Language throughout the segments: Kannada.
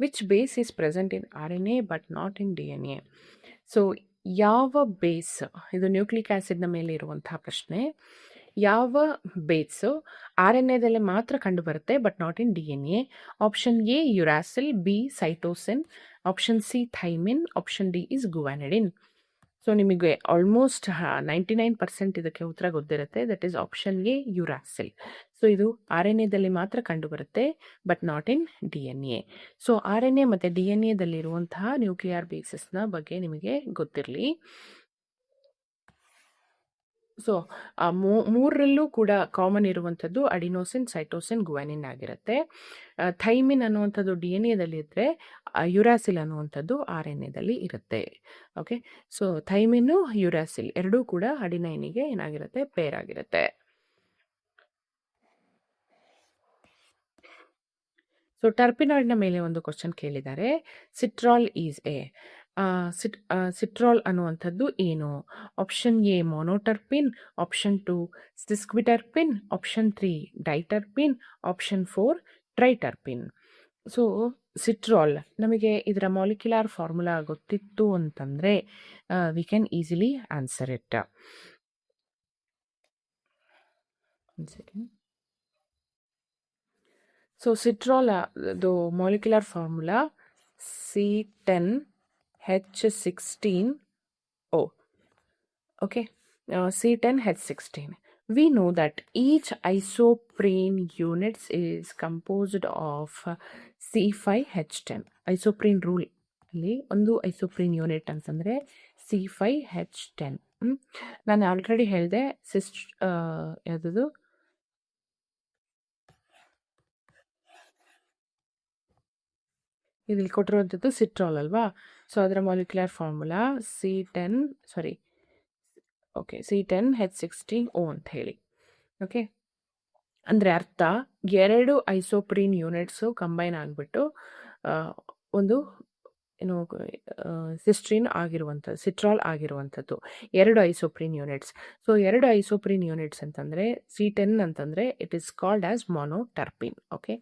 Which base is present in RNA but not in DNA? So ಯಾವ ಬೇಸ್, ಇದು ನ್ಯೂಕ್ಲಿಕ್ ಆ್ಯಸಿಡ್ನ ಮೇಲೆ ಇರುವಂತಹ ಪ್ರಶ್ನೆ. ಯಾವ ಬೇಸು RNAದಲ್ಲಿ ಮಾತ್ರ ಕಂಡುಬರುತ್ತೆ but not in DNA? Option A uracil, B cytosine, option C thymine, option D is guanidine. So ನಿಮಗೆ ಆಲ್ಮೋಸ್ಟ್ 99% ಇದಕ್ಕೆ ಉತ್ತರ ಗೊತ್ತಿರುತ್ತೆ. That is option A uracil. So ಇದು RNAದಲ್ಲಿ ಮಾತ್ರ ಕಂಡುಬರುತ್ತೆ but not in DNA. So RNA ಮತ್ತು DNAದಲ್ಲಿರುವಂತಹ ನ್ಯೂಕ್ಲಿಯರ್ ಬೇಸಸ್ನ ಬಗ್ಗೆ ನಿಮಗೆ ಗೊತ್ತಿರಲಿ. ಸೊ ಮೂರರಲ್ಲೂ ಕೂಡ ಕಾಮನ್ ಇರುವಂಥದ್ದು ಅಡಿನೋಸಿನ್, ಸೈಟೋಸಿನ್, ಗುವಾನಿನ್ ಆಗಿರುತ್ತೆ. ಥೈಮಿನ್ ಅನ್ನುವಂಥದ್ದು DNA ಇದ್ದರೆ ಯುರಾಸಿಲ್ ಅನ್ನುವಂಥದ್ದು RNAದಲ್ಲಿ ಇರುತ್ತೆ. ಓಕೆ, ಸೊ ಥೈಮಿನ್ನು ಯುರಾಸಿಲ್ ಎರಡೂ ಕೂಡ ಅಡಿನೈನಿಗೆ ಏನಾಗಿರುತ್ತೆ, ಪೇರ್ ಆಗಿರುತ್ತೆ. ಸೊ ಟರ್ಪಿನಾಯ್ಡ್ನ ಮೇಲೆ ಒಂದು ಕ್ವಶನ್ ಕೇಳಿದ್ದಾರೆ. ಸಿಟ್ರಾಲ್ ಈಸ್ ಎ. ಸಿಟ್ರಾಲ್ ಅನ್ನುವಂಥದ್ದು ಏನು? Option A monoterpene, option 2 sesquiterpene, option 3 diterpene, option 4 triterpene. So citral ನಮಗೆ ಇದರ ಮಾಲಿಕ್ಯುಲರ್ ಫಾರ್ಮುಲಾ ಗೊತ್ತಿತ್ತು ಅಂತಂದರೆ we can easily answer it. So citral ಅದು molecular formula C10H16O. Okay, C10H16. We know that each isoprene units is composed of C5H10. Isoprene rule ಅಲ್ಲಿ ಒಂದು ಐಸೋಪ್ರೀನ್ ಯೂನಿಟ್ ಅಂತಂದರೆ C5H10. ನಾನು ಆಲ್ರೆಡಿ ಹೇಳಿದೆ ಯಾವುದದು ಇಲ್ಲಿ ಕೊಟ್ಟಿರುವಂಥದ್ದು ಸಿಟ್ರಾಲ್ ಅಲ್ವಾ. ಸೊ ಅದರ ಮಾಲಿಕ್ಯುಲರ್ ಫಾರ್ಮುಲಾ C10H16O ಅಂತ ಹೇಳಿ. ಓಕೆ, ಅಂದರೆ ಅರ್ಥ ಎರಡು ಐಸೋಪ್ರೀನ್ ಯೂನಿಟ್ಸು ಕಂಬೈನ್ ಆಗಿಬಿಟ್ಟು ಒಂದು ಏನು ಸಿಟ್ರಾಲ್ ಆಗಿರುವಂಥದ್ದು ಎರಡು ಐಸೋಪ್ರೀನ್ ಯೂನಿಟ್ಸ್. ಸೊ ಎರಡು ಐಸೋಪ್ರೀನ್ ಯೂನಿಟ್ಸ್ ಅಂತಂದರೆ C10 ಅಂತಂದರೆ it is called as monoterpene. Okay,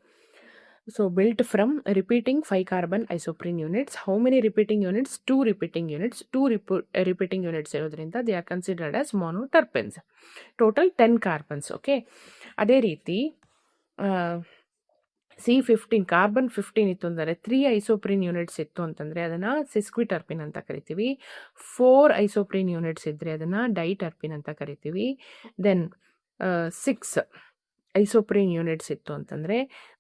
so built from repeating 5 carbon isoprene units. How many repeating units? 2 repeating units. 2 repeating units ಇರೋದ್ರಿಂದ they are considered as monoterpenes. Total 10 carbons. Okay, ಅದೇ ರೀತಿ C15 ಕಾರ್ಬನ್ 15 ಇತ್ತು ಅಂದರೆ 3 ಐಸೋಪ್ರೀನ್ ಯೂನಿಟ್ಸ್ ಇತ್ತು ಅಂತಂದರೆ ಅದನ್ನು ಸಿಸ್ಕ್ವಿಟರ್ಪಿನ್ ಅಂತ ಕರಿತೀವಿ. 4 ಐಸೋಪ್ರೀನ್ ಯೂನಿಟ್ಸ್ ಇದ್ದರೆ ಅದನ್ನು ಡೈಟರ್ಪಿನ್ ಅಂತ ಕರಿತೀವಿ. ದೆನ್ 6 ಐಸೋಪ್ರೀನ್ ಯೂನಿಟ್ಸ್ ಇತ್ತು ಅಂತಂದರೆ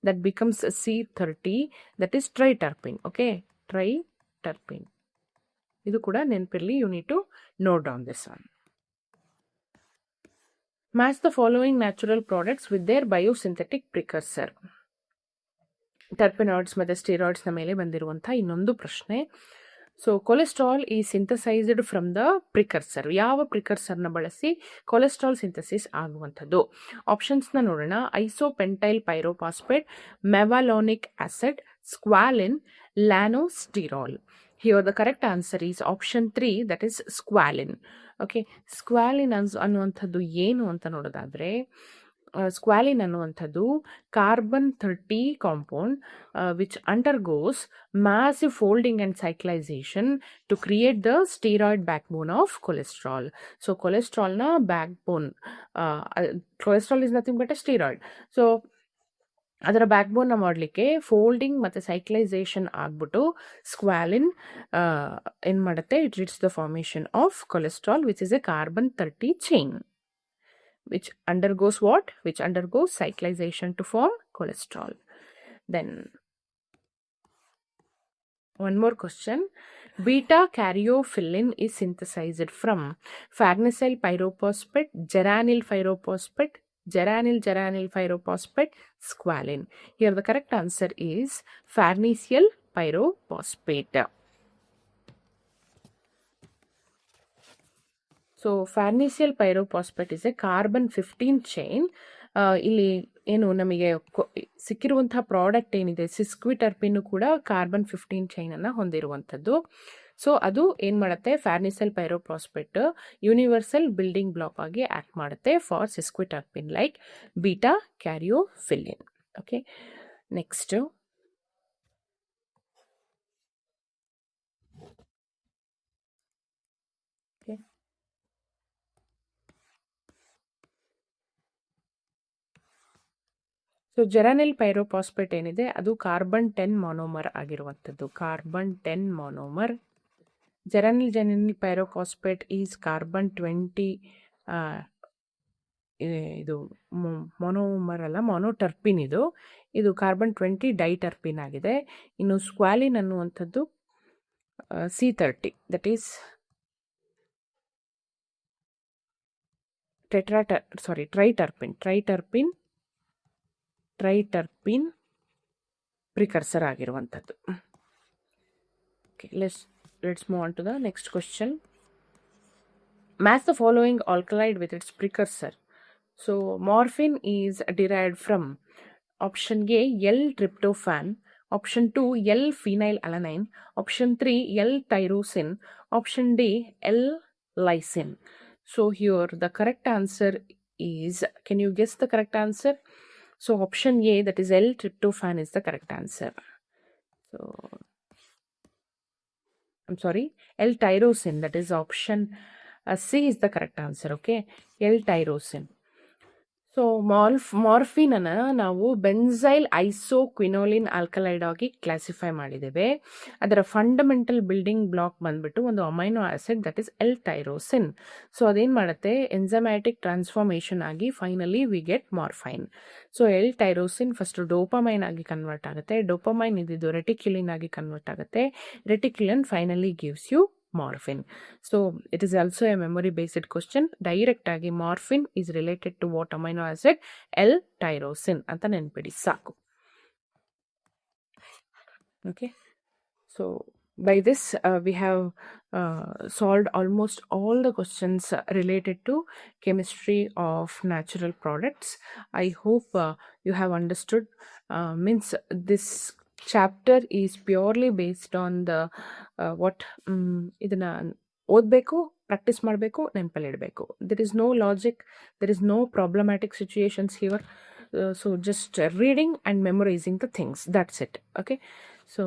that becomes C30, that is triterpene. Okay, triterpene ಇದು ಕೂಡ ನೆನಪಿರಲಿ. You need to note down this one. Match the following natural products with their biosynthetic precursor. Terpenoids ಮತ್ತು ಸ್ಟೀರಾಯ್ಡ್ಸ್ನ ಮೇಲೆ ಬಂದಿರುವಂಥ ಇನ್ನೊಂದು ಪ್ರಶ್ನೆ. So cholesterol is synthesised from the precursor. ಯಾವ ಪ್ರಿಕರ್ಸರ್ನ ಬಳಸಿ ಕೊಲೆಸ್ಟ್ರಾಲ್ ಸಿಂಥಸಿಸ್ ಆಗುವಂಥದ್ದು? ಆಪ್ಷನ್ಸ್ನ ನೋಡೋಣ. Isopentyl pyrophosphate, mevalonic acid, squalene, lanosterol. Here the correct answer is option 3, that is squalene. Okay, ಸ್ಕ್ವಾಲಿನ್ ಅನ್ನುವಂಥದ್ದು ಏನು ಅಂತ ನೋಡೋದಾದರೆ ಸ್ಕ್ವಾಲಿನ್ ಅನ್ನುವಂಥದ್ದು carbon 30 compound which undergoes massive folding and cyclization to create the steroid backbone of cholesterol. So cholesterol na backbone, cholesterol is nothing but a steroid. So ಅದರ ಬ್ಯಾಕ್ಬೋನ್ನ ಮಾಡಲಿಕ್ಕೆ ಫೋಲ್ಡಿಂಗ್ ಮತ್ತು ಸೈಕ್ಲೈಸೇಷನ್ ಆಗ್ಬಿಟ್ಟು ಸ್ಕ್ವಾಲಿನ್ ಏನು ಮಾಡುತ್ತೆ, it reads the formation of cholesterol which is a carbon 30 chain which undergoes what? Which undergoes cyclization to form cholesterol. Then one more question. Beta caryophyllin is synthesized from farnesyl pyrophosphate, geranyl pyrophosphate, geranyl pyrophosphate, squalene. Here the correct answer is farnesyl pyrophosphate. So farnesyl pyrophosphate is a carbon 15 chain. ಇಲ್ಲಿ ಏನು ನಮಗೆ ಸಿಕ್ಕಿರುವಂತಹ ಪ್ರಾಡಕ್ಟ್ ಏನಿದೆ ಸಿಸ್ಕ್ವಿಟರ್ಪಿನ್ ಕೂಡ ಕಾರ್ಬನ್ 15 ಚೈನನ್ನು ಹೊಂದಿರುವಂಥದ್ದು. ಸೊ ಅದು ಏನು ಮಾಡುತ್ತೆ, farnesyl pyrophosphate universal building block ಆಗಿ ಆ್ಯಕ್ಟ್ ಮಾಡುತ್ತೆ for sesquiterpene like beta caryophyllene. Okay, next so geranyl pyrophosphate ಏನಿದೆ ಅದು ಕಾರ್ಬನ್ 10 ಮಾನೋಮರ್ ಆಗಿರುವಂಥದ್ದು. Carbon 10 monomer. Geranyl pyrophosphate is carbon 20 ಇದು ಮೊನೋಮರ್ ಅಲ್ಲ, ಮೊನೋಟರ್ಪಿನ್. ಇದು ಕಾರ್ಬನ್ 20 ಡೈಟರ್ಪಿನ್ ಆಗಿದೆ. ಇನ್ನು ಸ್ಕ್ವಾಲಿನ್ ಅನ್ನುವಂಥದ್ದು C30, ದಟ್ ಈಸ್ ಟ್ರೈಟರ್ಪಿನ್ ಪ್ರಿಕರ್ಸರ್ ಆಗಿರುವಂಥದ್ದು. Okay, let's move on to the next question. Match the following alkaloid with its precursor. So morphine is derived from option A L-tryptophan, option 2 L-phenylalanine, option 3 L-tyrosine, option D L-lysine. So here the correct answer is, can you guess the correct answer? So option A, that is L-tryptophan, is the correct answer. So I'm sorry, L-tyrosine, that is option C is the correct answer. Okay, L-tyrosine. So ಮಾರ್ಫಿನನ್ನು ನಾವು ಬೆನ್ಸೈಲ್ ಐಸೋಕ್ವಿನೋಲಿನ್ ಆಲ್ಕಲೈಡ್ ಆಗಿ ಕ್ಲಾಸಿಫೈ ಮಾಡಿದ್ದೇವೆ. ಅದರ ಫಂಡಮೆಂಟಲ್ ಬಿಲ್ಡಿಂಗ್ ಬ್ಲಾಕ್ ಬಂದ್ಬಿಟ್ಟು ಒಂದು amino acid, that is L-tyrosine. So ಅದೇನು ಮಾಡುತ್ತೆ, ಎಂಜೈಮ್ಯಾಟಿಕ್ ಟ್ರಾನ್ಸ್ಫಾರ್ಮೇಷನ್ ಆಗಿ finally we get morphine. So L-tyrosine first dopamine ಆಗಿ ಕನ್ವರ್ಟ್ ಆಗುತ್ತೆ. ಡೋಪಮೈನ್ ಇದ್ದಿದ್ದು ರೆಟಿಕ್ಯುಲಿನ್ ಆಗಿ ಕನ್ವರ್ಟ್ ಆಗುತ್ತೆ. Reticuline finally gives you morphine. So it is also a memory based question. Direct agi morphine is related to what amino acid? L-tyrosine anta nenpidi saku. Okay, so by this we have solved almost all the questions related to chemistry of natural products. I hope you have understood. Means this chapter is purely based on the what ಇದನ್ನ ಓದಬೇಕು, ಪ್ರಾಕ್ಟೀಸ್ ಮಾಡಬೇಕು, ನೆನಪಲ್ಲಿ ಇಡಬೇಕು. There is no logic, there is no problematic situations here. So just reading and memorising the things, that's it. Okay, so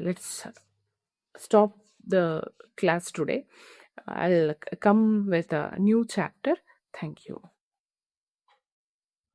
let's stop the class today. I will come with a new chapter. Thank you.